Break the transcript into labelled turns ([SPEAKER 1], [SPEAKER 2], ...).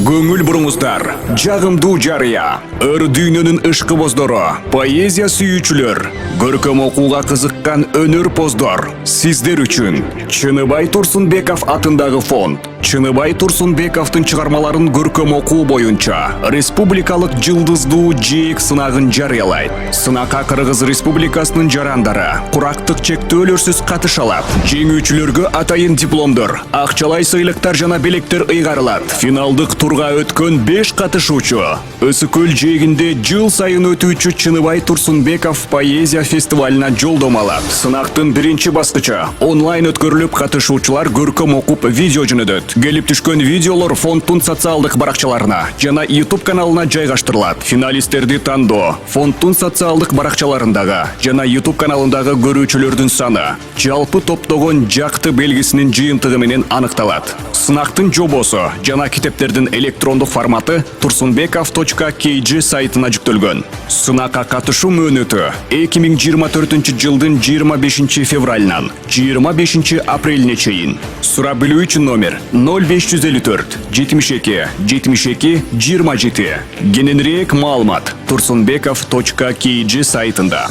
[SPEAKER 1] Көңіл бұрыңыздар, жағымды жария, өр дүйнөнүн ышкыбоздору, поэзия сүйүүчүлөр, көркөм окууга кызыккан өнөр поздор, сиздер үчүн Чыныбай Турсунбеков атындагы фонд Чыныбай Турсунбековдун чыгармаларын көркөм окуу боюнча республикалык жылдыздуу жээк сынагын жарыялайт. Сынакка Кыргыз Республикасынын жарандары курактык чектөөлөрсүз катыша алат. Жеңүүчүлөргө атайын дипломдор, акчалай сыйлыктар жана белектер ыйгарылат. Финалдык турга өткөн 5 катышуучу Өсүкөл жээгинде жыл сайын өтүүчү Чыныбай Турсунбеков поэзия фестивалына жолдомо алат. Сынактын биринчи баскычы онлайн өткөрүлүп, катышуучулар көркөм окуп видео жөнөдөт. Келип түшкөн видеолор фонддун социалдык баракчаларына жана YouTube каналына жайгаштырылат. Финалисттерди тандоо фонддун социалдык баракчаларындагы жана YouTube каналындагы көрүүчүлөрдүн саны жалпы топтогон жакты белгисинин жыйынтыгы менен аныкталат. Сынактын жобосу жана китептердин электрондук форматы tursunbekov.kg сайтына жүктөлгөн. Сынакка катышуу мөөнөтү 2024 жылдын 25 февралынан 25 апрелине чейин. Сурап билүү үчүн номер 0554 72 72 27. Кененирээк маалымат tursunbekov.kg сайтында.